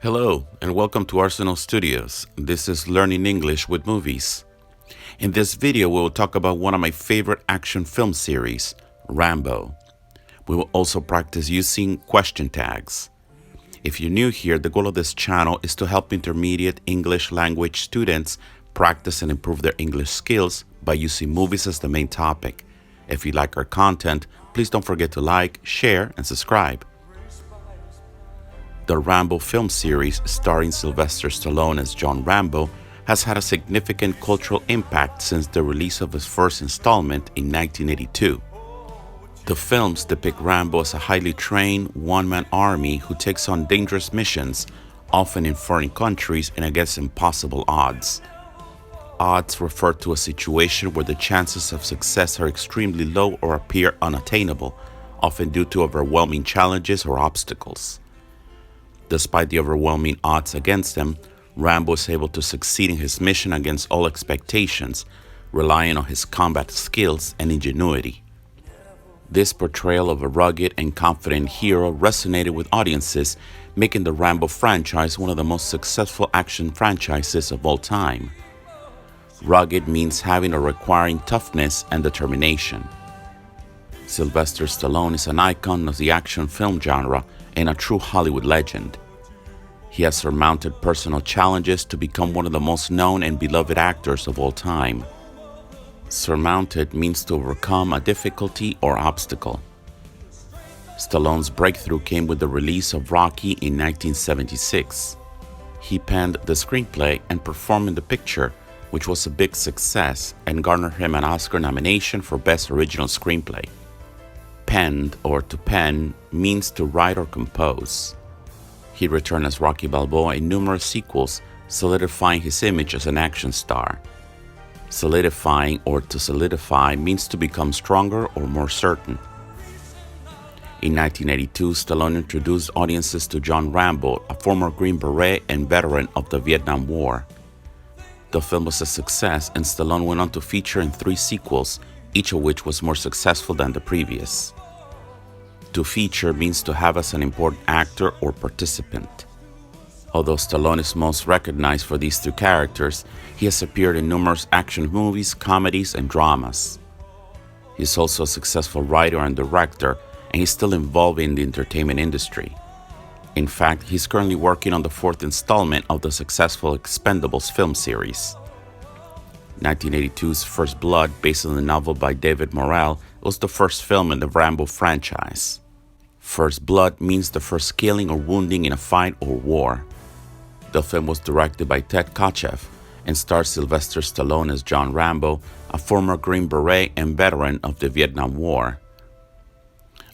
Hello, and welcome to Arsenal Studios. This is Learning English with Movies. In this video, we will talk about one of my favorite action film series, Rambo. We will also practice using question tags. If you're new here, the goal of this channel is to help intermediate English language students practice and improve their English skills by using movies as the main topic. If you like our content, please don't forget to like, share, and subscribe. The Rambo film series, starring Sylvester Stallone as John Rambo, has had a significant cultural impact since the release of its first installment in 1982. The films depict Rambo as a highly trained, one-man army who takes on dangerous missions, often in foreign countries and against impossible odds. Odds refer to a situation where the chances of success are extremely low or appear unattainable, often due to overwhelming challenges or obstacles. Despite the overwhelming odds against him, Rambo is able to succeed in his mission against all expectations, relying on his combat skills and ingenuity. This portrayal of a rugged and confident hero resonated with audiences, making the Rambo franchise one of the most successful action franchises of all time. Rugged means having or requiring toughness and determination. Sylvester Stallone is an icon of the action film genre and a true Hollywood legend. He has surmounted personal challenges to become one of the most known and beloved actors of all time. Surmounted means to overcome a difficulty or obstacle. Stallone's breakthrough came with the release of Rocky in 1976. He penned the screenplay and performed in the picture, which was a big success and garnered him an Oscar nomination for Best Original Screenplay. Penned, or to pen, means to write or compose. He returned as Rocky Balboa in numerous sequels, solidifying his image as an action star. Solidifying or to solidify means to become stronger or more certain. In 1982, Stallone introduced audiences to John Rambo, a former Green Beret and veteran of the Vietnam War. The film was a success, and Stallone went on to feature in 3 sequels, each of which was more successful than the previous. To feature means to have as an important actor or participant. Although Stallone is most recognized for these 2 characters, he has appeared in numerous action movies, comedies, and dramas. He is also a successful writer and director, and he's still involved in the entertainment industry. In fact, he's currently working on the 4th installment of the successful Expendables film series. 1982's First Blood, based on the novel by David Morrell, was the first film in the Rambo franchise. First Blood means the first killing or wounding in a fight or war. The film was directed by Ted Kotcheff and stars Sylvester Stallone as John Rambo, a former Green Beret and veteran of the Vietnam War.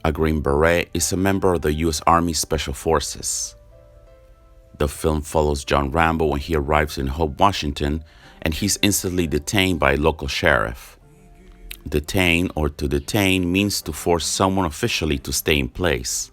A Green Beret is a member of the U.S. Army Special Forces. The film follows John Rambo when he arrives in Hope, Washington, and he's instantly detained by a local sheriff. Detain or to detain means to force someone officially to stay in place.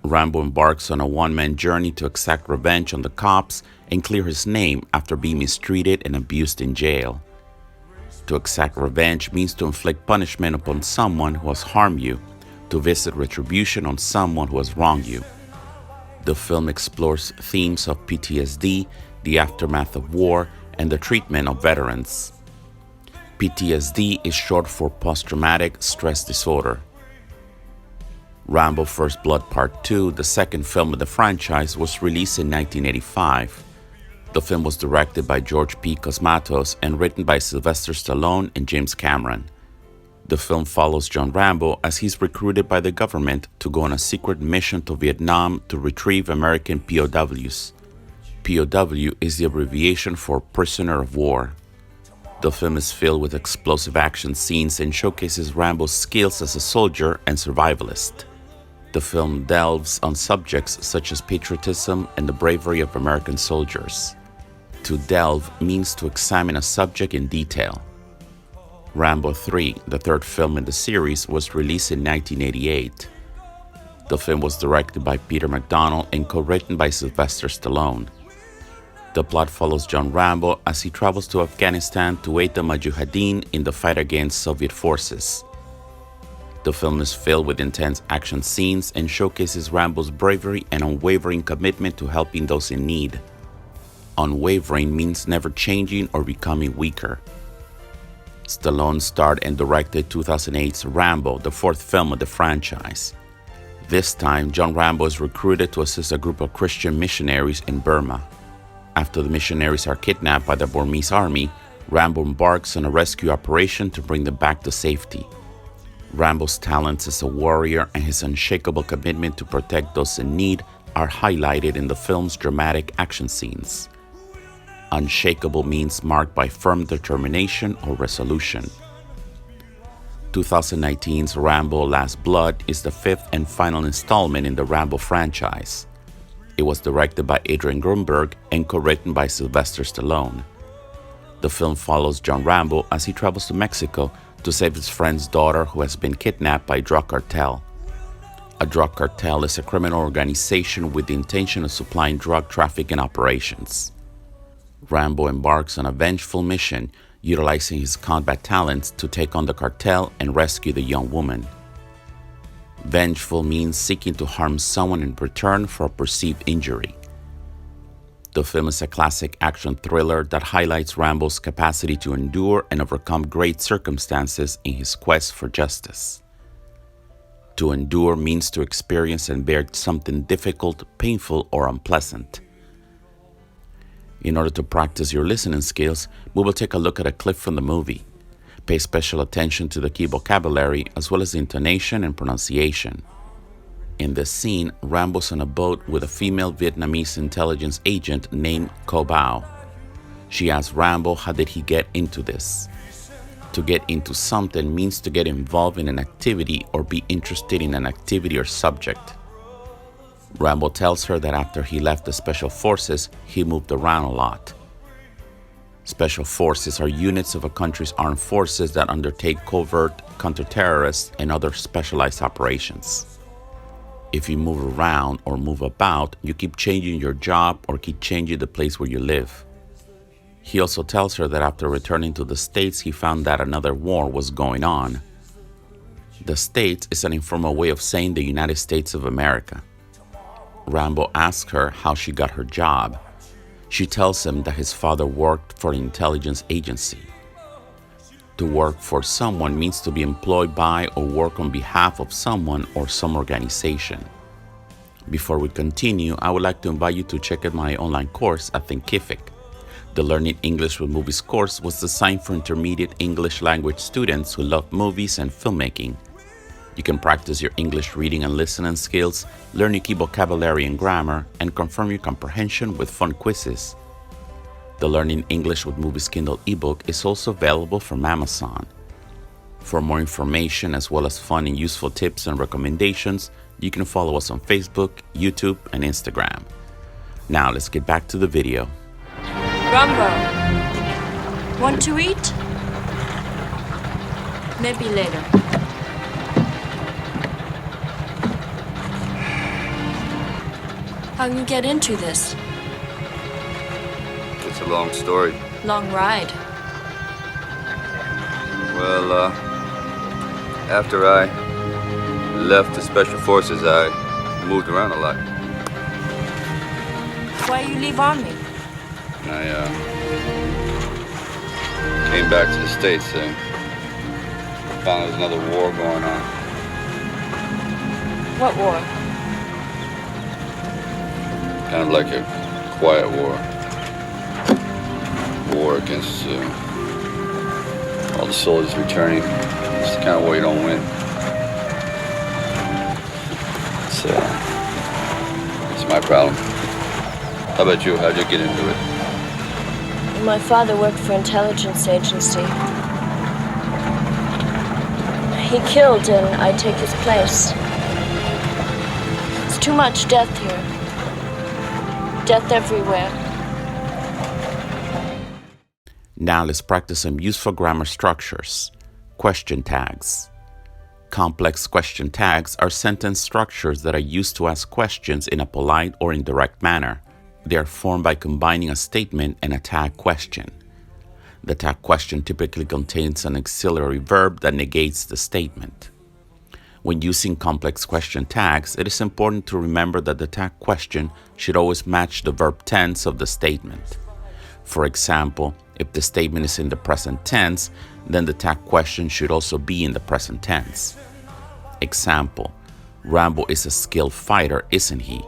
Rambo embarks on a one-man journey to exact revenge on the cops and clear his name after being mistreated and abused in jail. To exact revenge means to inflict punishment upon someone who has harmed you, to visit retribution on someone who has wronged you. The film explores themes of PTSD, the aftermath of war, and the treatment of veterans. PTSD is short for post-traumatic stress disorder. Rambo First Blood Part 2, the second film of the franchise, was released in 1985. The film was directed by George P. Cosmatos and written by Sylvester Stallone and James Cameron. The film follows John Rambo as he's recruited by the government to go on a secret mission to Vietnam to retrieve American POWs. POW is the abbreviation for Prisoner of War. The film is filled with explosive action scenes and showcases Rambo's skills as a soldier and survivalist. The film delves on subjects such as patriotism and the bravery of American soldiers. To delve means to examine a subject in detail. Rambo 3, the 3rd film in the series, was released in 1988. The film was directed by Peter MacDonald and co-written by Sylvester Stallone. The plot follows John Rambo as he travels to Afghanistan to aid the Mujahideen in the fight against Soviet forces. The film is filled with intense action scenes and showcases Rambo's bravery and unwavering commitment to helping those in need. Unwavering means never changing or becoming weaker. Stallone starred and directed 2008's Rambo, the fourth film of the franchise. This time, John Rambo is recruited to assist a group of Christian missionaries in Burma. After the missionaries are kidnapped by the Burmese army, Rambo embarks on a rescue operation to bring them back to safety. Rambo's talents as a warrior and his unshakable commitment to protect those in need are highlighted in the film's dramatic action scenes. Unshakable means marked by firm determination or resolution. 2019's Rambo: Last Blood is the fifth and final installment in the Rambo franchise. It was directed by Adrian Grunberg and co-written by Sylvester Stallone. The film follows John Rambo as he travels to Mexico to save his friend's daughter who has been kidnapped by a drug cartel. A drug cartel is a criminal organization with the intention of supplying drug trafficking operations. Rambo embarks on a vengeful mission, utilizing his combat talents to take on the cartel and rescue the young woman. Vengeful means seeking to harm someone in return for a perceived injury. The film is a classic action thriller that highlights Rambo's capacity to endure and overcome great circumstances in his quest for justice. To endure means to experience and bear something difficult, painful, or unpleasant. In order to practice your listening skills, we will take a look at a clip from the movie. Pay special attention to the key vocabulary as well as the intonation and pronunciation. In this scene, Rambo's on a boat with a female Vietnamese intelligence agent named Co Bao. She asks Rambo how did he get into this. To get into something means to get involved in an activity or be interested in an activity or subject. Rambo tells her that after he left the Special Forces, he moved around a lot. Special Forces are units of a country's armed forces that undertake covert, counter-terrorist, and other specialized operations. If you move around or move about, you keep changing your job or keep changing the place where you live. He also tells her that after returning to the States, he found that another war was going on. The States is an informal way of saying the United States of America. Rambo asks her how she got her job. She tells him that his father worked for an intelligence agency. To work for someone means to be employed by or work on behalf of someone or some organization. Before we continue, I would like to invite you to check out my online course at Thinkific. The Learning English with Movies course was designed for intermediate English language students who love movies and filmmaking. You can practice your English reading and listening skills, learn your key vocabulary and grammar, and confirm your comprehension with fun quizzes. The Learning English with Movies Kindle ebook is also available from Amazon. For more information as well as fun and useful tips and recommendations, you can follow us on Facebook, YouTube, and Instagram. Now let's get back to the video. Rambo, want to eat? Maybe later. How'd you get into this? It's a long story. Long ride. Well, after I left the Special Forces, I moved around a lot. Why you leave Army? I came back to the States and found there was another war going on. What war? Kind of like a quiet war. War against all the soldiers returning. It's the kind of war you don't win. It's my problem. How about you? How'd you get into it? My father worked for intelligence agency. He killed and I take his place. It's too much death here. Death everywhere. Now let's practice some useful grammar structures. Question tags. Complex question tags are sentence structures that are used to ask questions in a polite or indirect manner. They are formed by combining a statement and a tag question. The tag question typically contains an auxiliary verb that negates the statement. When using complex question tags, it is important to remember that the tag question should always match the verb tense of the statement. For example, if the statement is in the present tense, then the tag question should also be in the present tense. Example, Rambo is a skilled fighter, isn't he?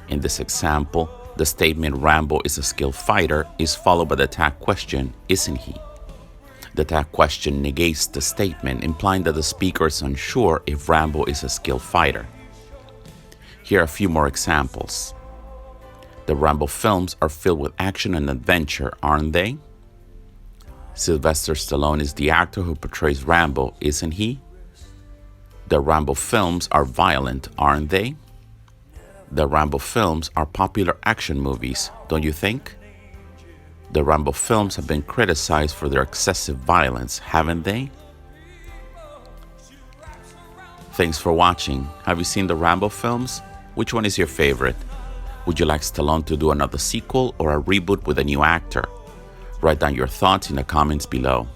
In this example, the statement Rambo is a skilled fighter is followed by the tag question, isn't he? The tag question negates the statement, implying that the speaker is unsure if Rambo is a skilled fighter. Here are a few more examples. The Rambo films are filled with action and adventure, aren't they? Sylvester Stallone is the actor who portrays Rambo, isn't he? The Rambo films are violent, aren't they? The Rambo films are popular action movies, don't you think? The Rambo films have been criticized for their excessive violence, haven't they? Thanks for watching. Have you seen the Rambo films? Which one is your favorite? Would you like Stallone to do another sequel or a reboot with a new actor? Write down your thoughts in the comments below.